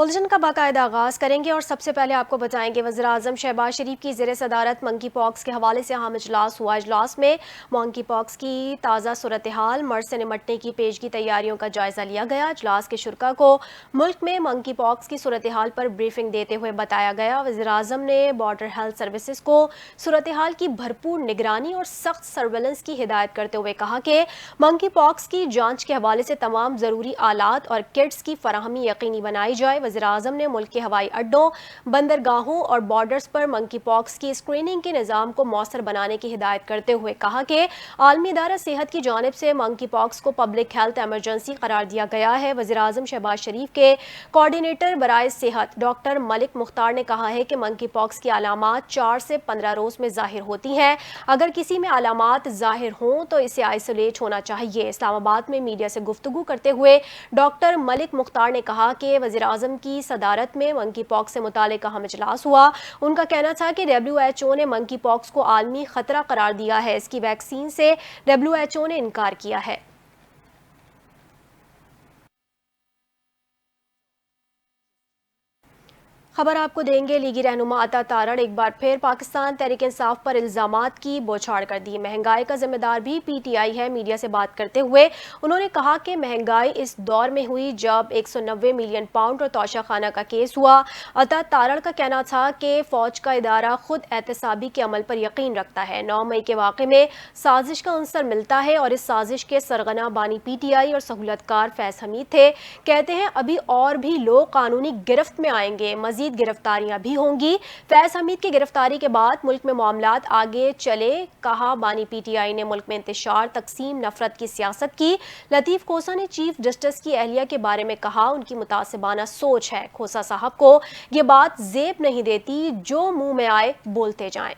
بلجن کا باقاعدہ آغاز کریں گے اور سب سے پہلے آپ کو بتائیں گے وزیراعظم شہباز شریف کی زیر صدارت منکی پاکس کے حوالے سے اہم اجلاس ہوا۔ اجلاس میں منکی پاکس کی تازہ صورتحال، مرض سے نمٹنے کی پیشگی تیاریوں کا جائزہ لیا گیا۔ اجلاس کے شرکاء کو ملک میں منکی پاکس کی صورتحال پر بریفنگ دیتے ہوئے بتایا گیا۔ وزیراعظم نے بارڈر ہیلتھ سروسز کو صورتحال کی بھرپور نگرانی اور سخت سرویلنس کی ہدایت کرتے ہوئے کہا کہ منکی پاکس کی جانچ کے حوالے سے تمام ضروری آلات اور کٹس کی فراہمی یقینی بنائی جائے۔ وزیراعظم نے ملک کے ہوائی اڈوں، بندرگاہوں اور بارڈرز پر منکی پاکس کی اسکریننگ کے نظام کو مؤثر بنانے کی ہدایت کرتے ہوئے کہا کہ عالمی ادارہ صحت کی جانب سے منکی پاکس کو پبلک ہیلتھ ایمرجنسی قرار دیا گیا ہے۔ وزیراعظم شہباز شریف کے کوارڈینیٹر برائے صحت ڈاکٹر ملک مختار نے کہا ہے کہ منکی پاکس کی علامات 4 سے 15 روز میں ظاہر ہوتی ہیں۔ اگر کسی میں علامات ظاہر ہوں تو اسے آئسولیٹ ہونا چاہیے۔ اسلام آباد میں میڈیا سے گفتگو کرتے ہوئے ڈاکٹر ملک مختار نے کہا کہ وزیراعظم کی صدارت میں منکی پاکس سے متعلق اہم اجلاس ہوا۔ ان کا کہنا تھا کہ WHO نے منکی پاکس کو عالمی خطرہ قرار دیا ہے۔ اس کی ویکسین سے WHO نے انکار کیا ہے۔ خبر آپ کو دیں گے، لیگی رہنما عطا تارڑ ایک بار پھر پاکستان تحریک انصاف پر الزامات کی بوچھاڑ کر دی۔ مہنگائی کا ذمہ دار بھی PTI ہے۔ میڈیا سے بات کرتے ہوئے انہوں نے کہا کہ مہنگائی اس دور میں ہوئی جب 190 ملین پاؤنڈ اور توشہ خانہ کا کیس ہوا۔ عطا تارڑ کا کہنا تھا کہ فوج کا ادارہ خود احتسابی کے عمل پر یقین رکھتا ہے۔ 9 مئی کے واقعے میں سازش کا عنصر ملتا ہے اور اس سازش کے سرغنہ بانی PTI اور سہولت کار فیض حمید تھے۔ کہتے ہیں ابھی اور بھی لوگ قانونی گرفت میں آئیں گے، مزید گرفتاریاں بھی ہوں گی۔ فیض حمید کی گرفتاری کے بعد ملک میں معاملات آگے چلے۔ کہا بانی PTI نے ملک میں انتشار، تقسیم، نفرت کی سیاست کی۔ لطیف کھوسہ نے چیف جسٹس کی اہلیہ کے بارے میں کہا ان کی متعصبانہ سوچ ہے۔ کھوسہ صاحب کو یہ بات زیب نہیں دیتی جو منہ میں آئے بولتے جائیں۔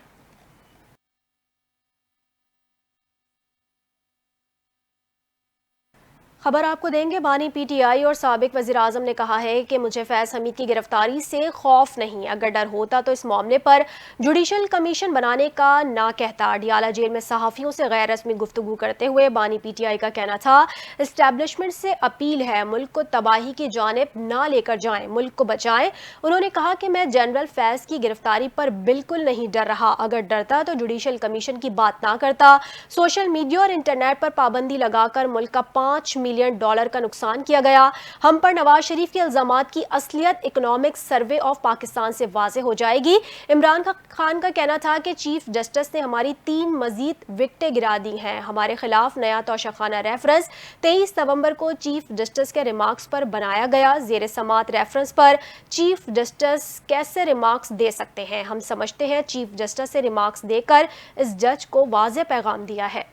خبر آپ کو دیں گے، بانی PTI اور سابق وزیراعظم نے کہا ہے کہ مجھے فیض حمید کی گرفتاری سے خوف نہیں، اگر ڈر ہوتا تو اس معاملے پر جوڈیشل کمیشن بنانے کا نہ کہتا۔ اڈیالہ جیل میں صحافیوں سے غیر رسمی گفتگو کرتے ہوئے بانی PTI کا کہنا تھا اسٹیبلشمنٹ سے اپیل ہے ملک کو تباہی کی جانب نہ لے کر جائیں، ملک کو بچائیں۔ انہوں نے کہا کہ میں جنرل فیض کی گرفتاری پر بالکل نہیں ڈر رہا، اگر ڈرتا تو جوڈیشل کمیشن کی بات نہ کرتا۔ سوشل میڈیا اور انٹرنیٹ پر پابندی لگا کر ملک کا $5 ملین کا نقصان کیا گیا۔ ہم پر نواز شریف کے الزامات کی اصلیت اکنامک سروے آف پاکستان سے واضح ہو جائے گی۔ عمران خان کا کہنا تھا کہ چیف جسٹس نے ہماری 3 مزید وکٹیں گرا دی ہیں۔ ہمارے خلاف نیا توشہ خانہ ریفرنس 23 نومبر کو چیف جسٹس کے ریمارکس پر بنایا گیا۔ زیر سماعت ریفرنس پر چیف جسٹس کیسے ریمارکس دے سکتے ہیں؟ ہم سمجھتے ہیں چیف جسٹس سے ریمارکس دے کر اس جج کو واضح پیغام دیا ہے۔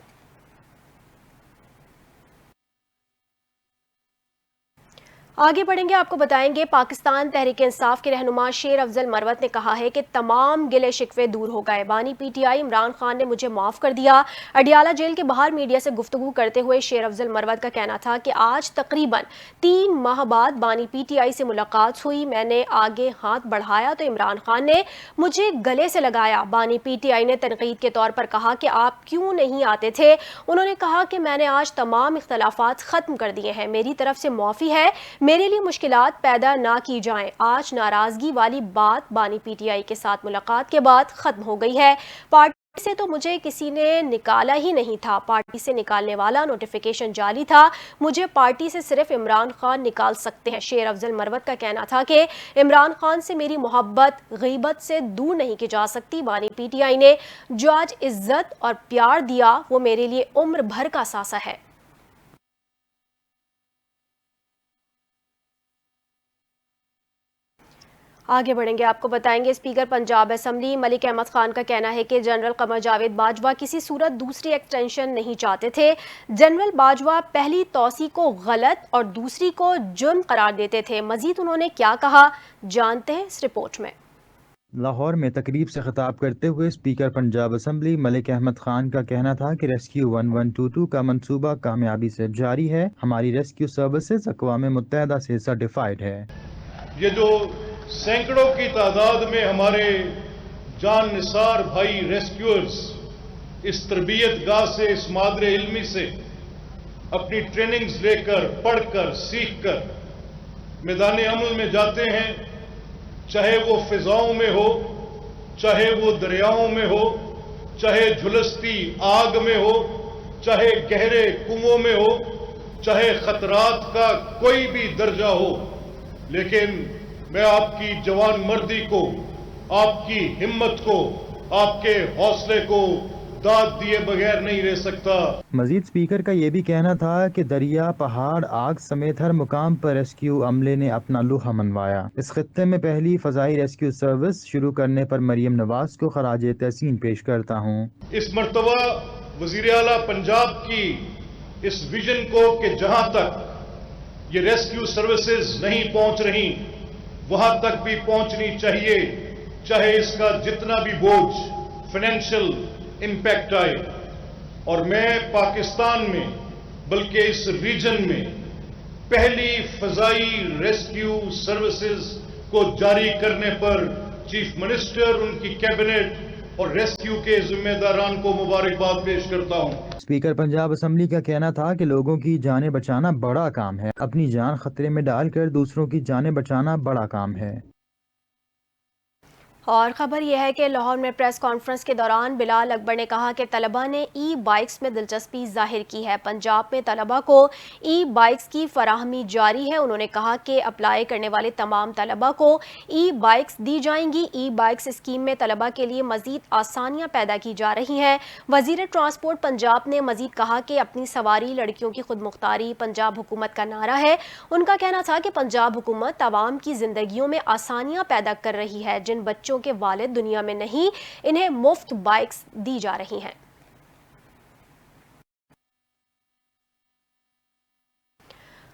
آگے بڑھیں گے، آپ کو بتائیں گے پاکستان تحریک انصاف کے رہنما شیر افضل مروت نے کہا ہے کہ تمام گلے شکوے دور ہو گئے۔ بانی PTI عمران خان نے مجھے معاف کر دیا۔ اڈیالہ جیل کے باہر میڈیا سے گفتگو کرتے ہوئے شیر افضل مروت کا کہنا تھا کہ آج تقریباً 3 ماہ بعد بانی PTI سے ملاقات ہوئی۔ میں نے آگے ہاتھ بڑھایا تو عمران خان نے مجھے گلے سے لگایا۔ بانی PTI نے تنقید کے طور پر کہا کہ آپ کیوں نہیں آتے تھے؟ انہوں نے کہا کہ میں نے آج تمام اختلافات ختم کر دیے ہیں، میری طرف سے معافی ہے، میرے لیے مشکلات پیدا نہ کی جائیں۔ آج ناراضگی والی بات بانی PTI کے ساتھ ملاقات کے بعد ختم ہو گئی ہے۔ پارٹی سے تو مجھے کسی نے نکالا ہی نہیں تھا، پارٹی سے نکالنے والا نوٹیفیکیشن جعلی تھا، مجھے پارٹی سے صرف عمران خان نکال سکتے ہیں۔ شیر افضل مروت کا کہنا تھا کہ عمران خان سے میری محبت غیبت سے دور نہیں کی جا سکتی۔ بانی PTI نے جو آج عزت اور پیار دیا وہ میرے لیے عمر بھر کا ثاثہ ہے۔ آگے بڑھیں گے، آپ کو بتائیں گے اسپیکر پنجاب اسمبلی ملک احمد خان کا کہنا ہے کہ جنرل قمر جاوید باجوہ کسی صورت دوسری ایکسٹینشن نہیں چاہتے تھے۔ جنرل باجوہ پہلی توسیع کو غلط اور دوسری کو جرم قرار دیتے تھے۔ مزید انہوں نے کیا کہا، جانتے ہیں اس رپورٹ میں۔ لاہور میں تقریب سے خطاب کرتے ہوئے اسپیکر پنجاب اسمبلی ملک احمد خان کا کہنا تھا کہ ریسکیو 1122 کا منصوبہ کامیابی سے جاری ہے۔ ہماری ریسکیو سروسز اقوام متحدہ سے سرٹیفائیڈ ہے۔ یہ جو سینکڑوں کی تعداد میں ہمارے جان نثار بھائی ریسکیورز اس تربیت گاہ سے، اس مادر علمی سے اپنی ٹریننگز لے کر، پڑھ کر، سیکھ کر मैदान अमल में जाते हैं, चाहे वो फिजाओं में हो, चाहे वो दरियाओं में हो, चाहे झुलसती आग में हो, चाहे गहरे कुओं में हो, चाहे खतरात का कोई भी दर्जा हो, लेकिन मैं आपकी जवान मर्दी को, आपकी हिम्मत को, आपके हौसले को दाद दिए बगैर नहीं रह सकता। मजीद स्पीकर का ये भी कहना था कि दरिया, पहाड़, आग समेत हर मुकाम पर रेस्क्यू अमले ने अपना लुहा मनवाया। इस खत्ते में पहली फजाई रेस्क्यू सर्विस शुरू करने पर मरियम नवाज को खराज तहसीन पेश करता हूँ। इस मर्तबा वजीर आला पंजाब की इस विजन को कि जहां तक ये रेस्क्यू सर्विसेज नहीं पहुंच रही वहां तक भी पहुंचनी चाहिए, चाहे इसका जितना भी बोझ फाइनेंशियल इम्पैक्ट आए। और मैं पाकिस्तान में बल्कि इस रीजन में पहली फजाई रेस्क्यू सर्विसेज को जारी करने पर चीफ मिनिस्टर, उनकी कैबिनेट और रेस्क्यू के जिम्मेदारान को मुबारकबाद पेश करता हूं। स्पीकर पंजाब असम्बली का कहना था कि लोगों की जानें बचाना बड़ा काम है, अपनी जान खतरे में डालकर दूसरों की जानें बचाना बड़ा काम है। और ख़बर यह है कि लाहौर में प्रेस कॉन्फ्रेंस के दौरान बिलाल अकबर ने कहा कि तलबा ने ई बाइक्स में दिलचस्पी जाहिर की है। पंजाब में तलबा को ई बाइक्स की फराहमी जारी है। उन्होंने कहा कि अप्लाई करने वाले तमाम तलबा को ई बाइक्स दी जाएंगी। ई बाइक्स स्कीम में तलबा के लिए मजीद आसानियाँ पैदा की जा रही हैं। वजीर ट्रांसपोर्ट पंजाब ने मजीद कहा कि अपनी सवारी लड़कियों की खुद मुख्तारी पंजाब हुकूमत का नारा है। उनका कहना था कि पंजाब हुकूमत तमाम की जिंदगियों में आसानियाँ पैदा कर रही है। जिन बच्चों के वालिद दुनिया में नहीं, इन्हें मुफ्त बाइक्स दी जा रही हैं।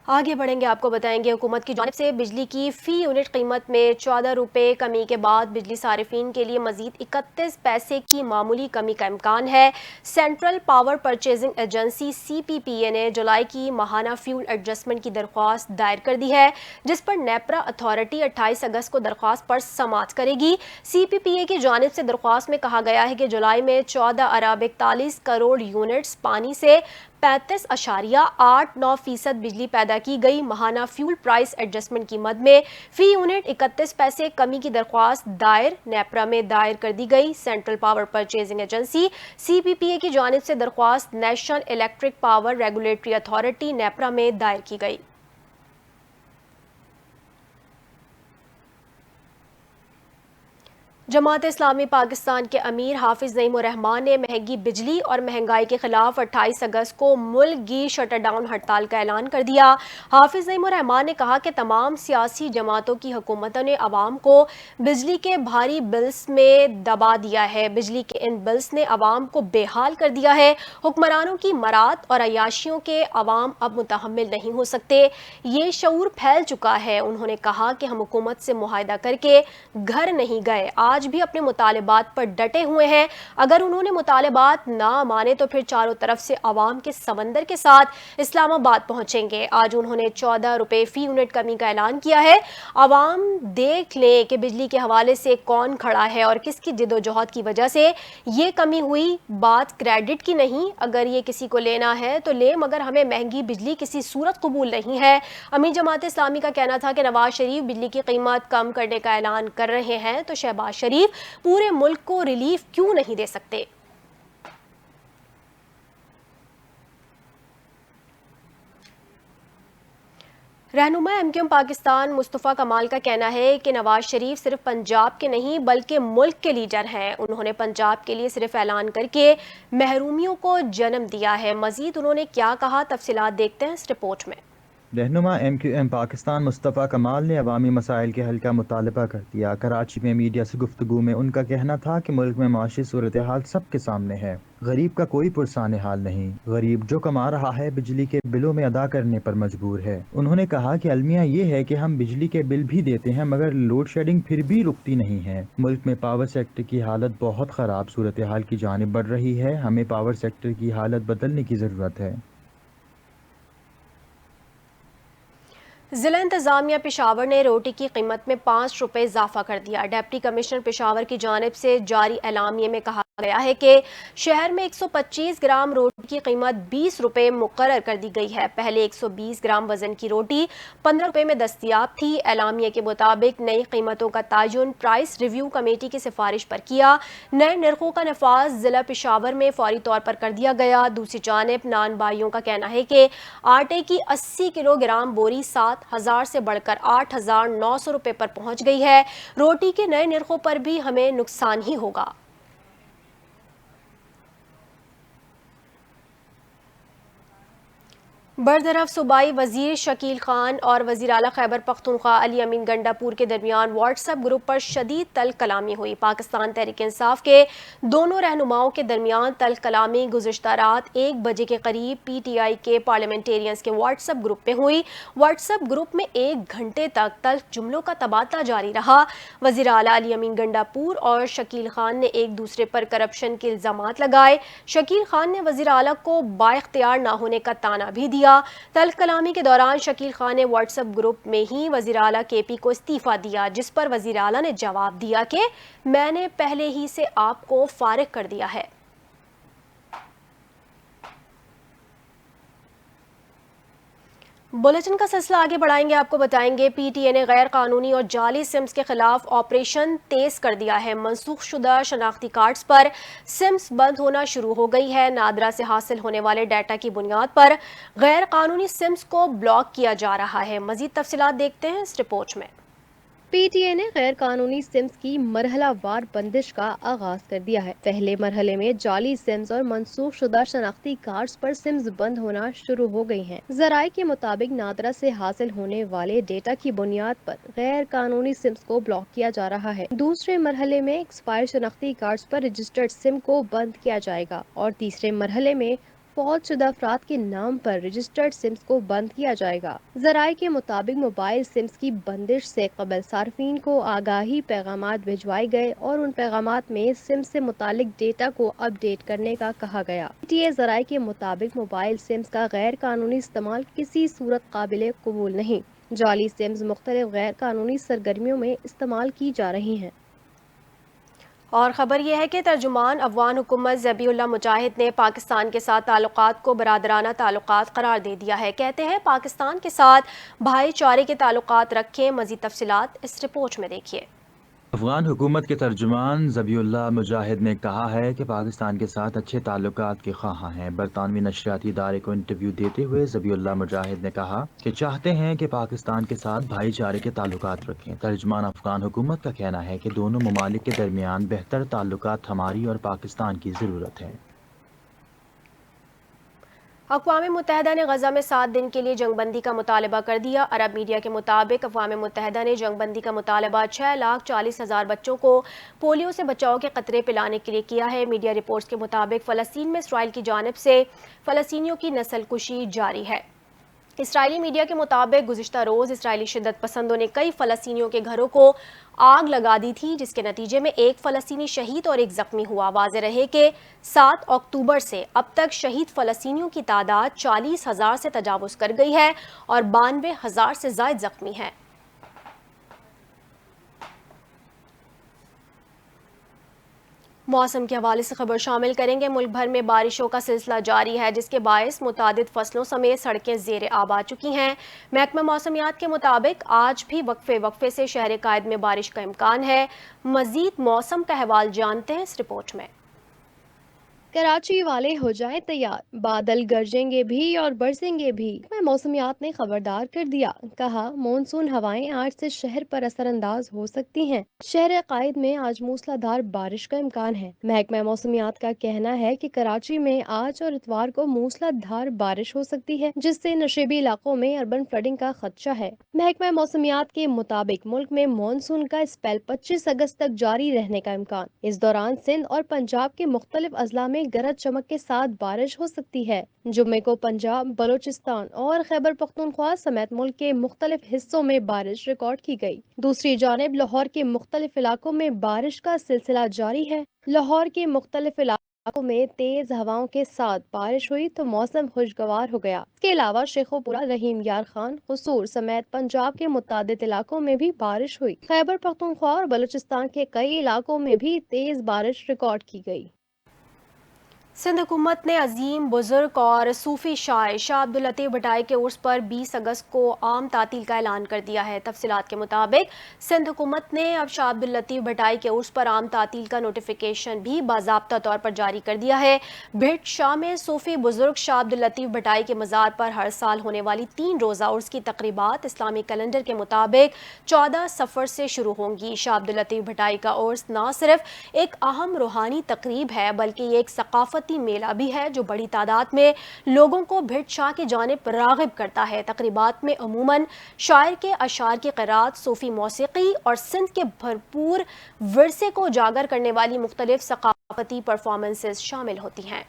आगे बढ़ेंगे, आपको बताएंगे हुकूमत की जानिब से बिजली की फी यूनिट कीमत में 14 रुपये कमी के बाद बिजली सारिफीन के लिए मजीद 31 पैसे की मामूली कमी का इम्कान है। Central power purchasing agency CPPA ने जुलाई की माहाना फ्यूल एडजस्टमेंट की दरख्वास्त दायर कर दी है, जिस पर नेपरा अथॉरिटी 28 अगस्त को दरख्वास्त पर समाअत करेगी। CPPA की जानिब से दरख्वास्त में कहा गया है कि जुलाई में 14 अरब 41 करोड़ यूनिट्स पानी से 35.89% बिजली पैदा की गई। माहाना फ्यूल प्राइस एडजस्टमेंट की मद में फी यूनिट 31 पैसे कमी की दरख्वास्त दायर नेपरा में दायर कर दी गई। Central power purchasing agency CPPA की जानिब से दरख्वास्त national electric power regulatory authority NEPRA में दायर की गई। जमात इस्लामी पाकिस्तान के अमीर हाफिज नईम उर रहमान ने महंगी बिजली और महंगाई के खिलाफ 28 अगस्त को मुल्क की शटर डाउन हड़ताल का ऐलान कर दिया। हाफिज नईम उर रहमान ने कहा कि तमाम सियासी जमातों की हुकूमतों ने अवाम को बिजली के भारी बिल्स में दबा दिया है। बिजली के इन बिल्स ने अवाम को बेहाल कर दिया है। हुक्मरानों की मरात और अयाशियों के अवाम अब मुतहम्मिल नहीं हो सकते। ये शऊर फैल चुका है। उन्होंने कहा कि हम हुकूमत से मुआहदा करके घर नहीं गए, आज भी अपने मुतालिबात पर डटे हुए हैं। अगर उन्होंने मुतालिबात ना माने तो फिर चारों तरफ से अवाम के समंदर के साथ इस्लामाबाद पहुंचेंगे। आज उन्होंने 14 रुपए फी यूनिट कमी का ऐलान किया है। अवाम देख लें कि बिजली के हवाले से कौन खड़ा है और किसकी जिद्दोजहद की वजह से ये कमी हुई। बात क्रेडिट की नहीं, अगर ये किसी को लेना है तो ले, मगर हमें महंगी बिजली किसी सूरत कबूल नहीं है। अमीर जमात इस्लामी का कहना था कि नवाज शरीफ बिजली की कीमत कम करने का ऐलान कर रहे हैं तो शहबाज शरीफ पूरे मुल्क को रिलीफ क्यों नहीं दे सकते। रहनुमा MQM पाकिस्तान मुस्तफ़ा कमाल का कहना है कि नवाज शरीफ सिर्फ पंजाब के नहीं बल्कि मुल्क के लीडर हैं। उन्होंने पंजाब के लिए सिर्फ ऐलान करके महरूमियों को जन्म दिया है। मजीद उन्होंने क्या कहा, तफसीलात देखते हैं इस रिपोर्ट में। रहनुमा MQM पाकिस्तान मुस्तफ़ा कमाल ने अवामी मसाइल के हल का मुतालबा कर दिया। कराची में मीडिया से गुफ्तगू में उनका कहना था कि मुल्क में माशी सूरत हाल सबके सामने है, गरीब का कोई पुरसाने हाल नहीं। गरीब जो कमा रहा है बिजली के बिलों में अदा करने पर मजबूर है। उन्होंने कहा कि अलमिया ये है कि हम बिजली के बिल भी देते हैं मगर लोड शेडिंग फिर भी रुकती नहीं है। मुल्क में पावर सेक्टर की हालत बहुत ख़राब सूरत हाल की जानिब बढ़ रही है। हमें पावर सेक्टर की हालत बदलने की ज़रूरत है। जिला इंतजामिया पेशावर ने रोटी की कीमत में 5 रुपए इजाफा कर दिया। डिप्टी कमिश्नर पेशावर की जानिब से जारी एलामिये में कहा गया है कि शहर में 125 ग्राम रोटी की कीमत 20 रुपए मुकर्रर कर दी गई है। पहले 120 ग्राम वजन की रोटी 15 रुपए में दस्तयाब थी। एलामिया के मुताबिक नई कीमतों का तयन प्राइस रिव्यू कमेटी की सिफारिश पर किया। नए नरखों का नफाज जिला पेशावर में फौरी तौर पर कर दिया गया। दूसरी जानिब नान भाइयों का कहना है कि आटे की 80 किलोग्राम बोरी 7,000 से बढ़कर 8,900 रुपए पर पहुंच गई है। रोटी के नए नरखों पर भी हमें नुकसान ही होगा। बरतरफ सूबाई वजीर शकील खान और वजीर आला खैबर पख्तूनख्वा अली अमीन गंडापुर के दरमियान व्हाट्सएप ग्रुप पर शदीद तल कलामी हुई। पाकिस्तान तहरीक इंसाफ के दोनों रहनुमाओं के दरमियान तल कलामी गुज़िश्ता रात 1 बजे के करीब PTI के पार्लियामेंटेरियंस के व्हाट्सएप ग्रुप में हुई। व्हाट्सएप ग्रुप में 1 घंटे तक तल जुमलों का तबादला जारी रहा। वजीर आला अली अमीन गंडापुर और शकील खान ने एक दूसरे पर करप्शन के इल्जामात लगाए। शकील खान ने वजीर आला को बाइख्तियार ना होने का ताना भी दिया। तल कलामी के दौरान शकील खान ने व्हाट्सएप ग्रुप में ही वजीर आला KP को इस्तीफा दिया, जिस पर वजीर आला ने जवाब दिया कि मैंने पहले ही से आपको फारिग कर दिया है। बुलेटिन का सिलसिला आगे बढ़ाएंगे। आपको बताएंगे PTA ने गैर कानूनी और जाली सिम्स के खिलाफ ऑपरेशन तेज कर दिया है। मनसूख शुदा शनाख्ती कार्ड्स पर सिम्स बंद होना शुरू हो गई है। नादरा से हासिल होने वाले डाटा की बुनियाद पर गैर कानूनी सिम्स को ब्लॉक किया जा रहा है। मजीद तफसीलात देखते हैं इस रिपोर्ट में। PTA ने गैर कानूनी सिम्स की मरहलावार बंदिश का आगाज कर दिया है। पहले मरहले में जाली सिम्स और मनसूख शुदा शनाख्ती कार्ड्स पर सिम्स बंद होना शुरू हो गई हैं। जराये के मुताबिक नादरा से हासिल होने वाले डेटा की बुनियाद पर गैर कानूनी सिम्स को ब्लॉक किया जा रहा है। दूसरे मरहले में एक्सपायर शनाख्ती कार्ड्स पर रजिस्टर्ड सिम को बंद किया जाएगा और तीसरे मरहले में फौत शुदा अफराद के नाम पर रजिस्टर्ड सिम्स को बंद किया जाएगा। जराये के मुताबिक मोबाइल सिम्स की बंदिश से कबल सार्फिन को आगाही पैगामात भिजवाए गए और उन पैगामात में सिम से मुतालिक डेटा को अपडेट करने का कहा गया। PTA जराये के मुताबिक मोबाइल सिम्स का गैर कानूनी इस्तेमाल किसी सूरत काबिल कबूल नहीं। जाली सिम्स मुख्तलिफ गैर कानूनी सरगर्मियों में इस्तेमाल की जा रही हैं। और ख़बर यह है कि तर्जुमान अफगान हुकूमत ज़बीउल्लाह मुजाहिद ने पाकिस्तान के साथ ताल्लुकात को बरादराना ताल्लुकात करार दे दिया है। कहते हैं पाकिस्तान के साथ भाईचारे के ताल्लुकात रखें। मज़ीद तफसीलात इस रिपोर्ट में देखिए। अफगान हुकूमत के तर्जुमान ज़बीउल्लाह मुजाहिद ने कहा है कि पाकिस्तान के साथ अच्छे ताल्लुकात के ख्वाह हैं। बरतानवी नशरियाती इदारे को इंटरव्यू देते हुए ज़बीउल्लाह मुजाहिद ने कहा कि चाहते हैं कि पाकिस्तान के साथ भाईचारे के ताल्लुकात रखें। तर्जुमान अफगान हुकूमत का कहना है कि दोनों ममालिक के दरमियान बेहतर ताल्लुकात हमारी और पाकिस्तान की ज़रूरत है। अक़वाम मुत्तहिदा ने गजा में 7 दिन के लिए जंगबंदी का मुतालबा कर दिया। अरब मीडिया के मुताबिक अक़वाम मुत्तहिदा ने जंगबंदी का मुतालबा 6,40,000 बच्चों को पोलियो से बचाव के कतरे पिलाने के लिए किया है। मीडिया रिपोर्ट्स के मुताबिक फ़लस्तीन में इसराइल की जानिब से फ़लस्तीनियों की नस्लकुशी जारी है। इसराइली मीडिया के मुताबिक गुज़िश्ता रोज़ इसराइली शिद्दत पसंदों ने कई फ़लस्तीनियों के घरों को आग लगा दी थी, जिसके नतीजे में एक फ़लस्तीनी शहीद और एक ज़ख्मी हुआ। वाज़ेह रहे कि 7 अक्टूबर से अब तक शहीद फ़लस्तीनियों की तादाद 40,000 से तजावुज़ कर गई है और 92,000 से ज़ायद ज़ख्मी हैं। मौसम के हवाले से खबर शामिल करेंगे। मुल्क भर में बारिशों का सिलसिला जारी है, जिसके बायस मुतादिद फसलों समेत सड़कें ज़ेर आब आ चुकी हैं। महकमा मौसमियात के मुताबिक आज भी वक्फे वक्फे से शहर कायद में बारिश का इम्कान है। मजीद मौसम का अहवाल जानते हैं इस रिपोर्ट में। कराची वाले हो जाएं तैयार, बादल गरजेंगे भी और बरसेंगे भी। मौसमियात ने खबरदार कर दिया, कहा मानसून हवाएं आज से शहर पर असरअंदाज हो सकती हैं। शहर कायद में आज मूसलाधार बारिश का इम्कान है। महकमा मौसमियात का कहना है कि कराची में आज और इतवार को मूसलाधार बारिश हो सकती है, जिससे नशेबी इलाकों में अर्बन फ्लडिंग का खदशा है। महकमा मौसमियात के मुताबिक मुल्क में मानसून का स्पेल 25 अगस्त तक जारी रहने का इम्कान। इस दौरान सिंध और पंजाब के मुख्तलिफ अजला में गरज चमक के साथ बारिश हो सकती है। जुम्मे को पंजाब, बलोचिस्तान और खैबर पख्तूनख्वा समेत मुल्क के मुख्तलिफ हिस्सों में बारिश रिकॉर्ड की गई। दूसरी जानिब लाहौर के मुख्तलिफ इलाकों में बारिश का सिलसिला जारी है। लाहौर के मुख्तलिफ इलाकों में तेज हवाओं के साथ बारिश हुई तो मौसम खुशगवार हो गया। इसके अलावा शेखोपुरा, रहीम यार खान, कसूर समेत पंजाब के मुतादिद इलाकों में भी बारिश हुई। खैबर पख्तूनख्वा और बलोचिस्तान के कई इलाकों में भी तेज बारिश रिकॉर्ड की गई। सिंध हुकूमत ने अजीम बुजुर्ग और सूफी शायर शाह अब्दुल लतीफ भटाई के उर्स पर 20 अगस्त को आम तातील का ऐलान कर दिया है। तफसीलात के मुताबिक सिंध हुकूमत ने अब शाह अब्दुल लतीफ भटाई के उर्स पर आम तातील का नोटिफिकेशन भी बाज़ाब्ता तौर पर जारी कर दिया है। भिट शाह में सूफी बुजुर्ग शाह अब्दुल लतीफ भटाई के मज़ार पर हर साल होने वाली 3 रोज़ा उर्स की तकरीबात इस्लामी कैलेंडर के मुताबिक 14 सफ़र से शुरू होंगी। शाह अब्दुल लतीफ भटाई का उर्स न सिर्फ एक अहम रूहानी तकरीब है बल्कि ये एक सकाफती मेला भी है जो बड़ी तादाद में लोगों को भिट शाह की जानिब राग़िब करता है। तकरीबात में अमूमन शायर के अशार की क़िरात, सूफी मौसीकी और सिंध के भरपूर विरसे को उजागर करने वाली मुख्तलिफ सकाफती परफॉर्मेंसेस शामिल होती हैं।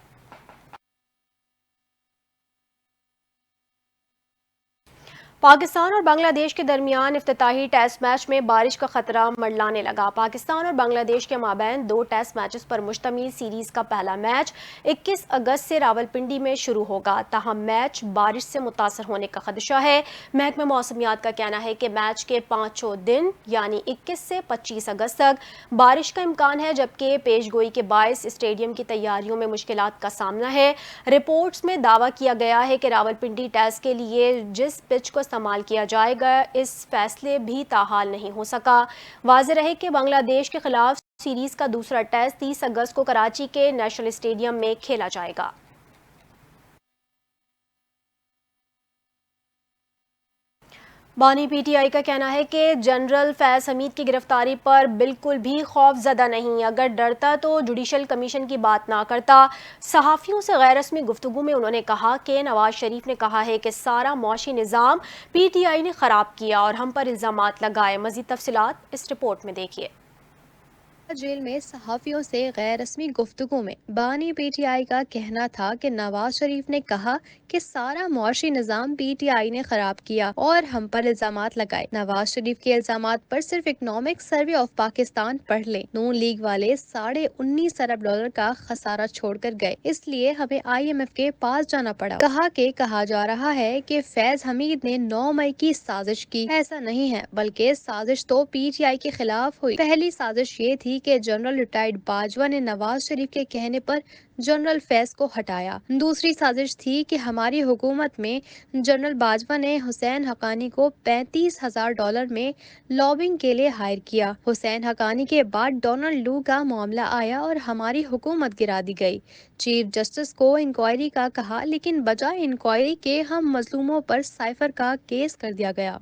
पाकिस्तान और बांग्लादेश के दरमियान इफ्तिताही टेस्ट मैच में बारिश का खतरा मंडलाने लगा। पाकिस्तान और बांग्लादेश के माबैन 2 टेस्ट मैचेस पर मुश्तमिल सीरीज का पहला मैच 21 अगस्त से रावलपिंडी में शुरू होगा। ताहम मैच बारिश से मुतासर होने का खदशा है। महकमे मौसमियात का कहना है कि मैच के 5 दिन यानी 21 से 25 अगस्त तक बारिश का इम्कान है, जबकि पेशगोई के बायस स्टेडियम की तैयारियों में मुश्किलात का सामना है। रिपोर्ट्स में दावा किया गया है कि रावलपिंडी टेस्ट के लिए जिस पिच को इस्तेमाल किया जाएगा इस फैसले भी ताहाल नहीं हो सका। वाज़ेह रहे कि बांग्लादेश के खिलाफ सीरीज का दूसरा टेस्ट 30 अगस्त को कराची के नेशनल स्टेडियम में खेला जाएगा। बानी पीटीआई का कहना है कि जनरल फैज हमीद की गिरफ्तारी पर बिल्कुल भी खौफजदा नहीं, अगर डरता तो जुडिशल कमीशन की बात ना करता। सहाफ़ियों से गैर रस्मी गुफ्तगू में उन्होंने कहा कि नवाज शरीफ ने कहा है कि सारा मौशी निज़ाम पीटीआई ने ख़राब किया और हम पर इल्ज़ामात लगाए। मज़ीद तफसीलात इस रिपोर्ट में देखिए। जेल में सहाफ़ियों से गैर रस्मी गुफ्तगू में बानी पीटीआई का कहना था कि नवाज शरीफ ने कहा कि सारा मुआशी निज़ाम पीटीआई ने खराब किया और हम पर इल्ज़ामात लगाए। नवाज शरीफ के इल्ज़ामात पर सिर्फ इकनॉमिक सर्वे ऑफ पाकिस्तान पढ़ लें। नून लीग वाले $19.5 अरब का खसारा छोड़कर गए, इसलिए हमें IMF के पास जाना पड़ा। कहा जा रहा है कि फैज हमीद ने 9 मई की साजिश की। ऐसा नहीं है, बल्कि साजिश तो पीटीआई के खिलाफ हुई। पहली साजिश ये थी कि जनरल रिटायर्ड बाजवा ने नवाज शरीफ के कहने पर जनरल फैज को हटाया। दूसरी साजिश थी कि हमारी हुकूमत में जनरल बाजवा ने हुसैन हकानी को $35,000 में लॉबिंग के लिए हायर किया। हुसैन हकानी के बाद डोनाल्ड लू का मामला आया और हमारी हुकूमत गिरा दी गई। चीफ जस्टिस को इंक्वायरी का कहा, लेकिन बजाय इंक्वायरी के हम मजलूमों पर साइफर का केस कर दिया गया।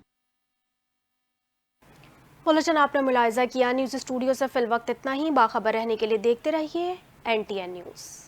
बुलेटिन आपने मुलाहिजा किया। न्यूज़ स्टूडियो से फिल वक्त इतना ही। बाखबर रहने के लिए देखते रहिए NTN न्यूज़।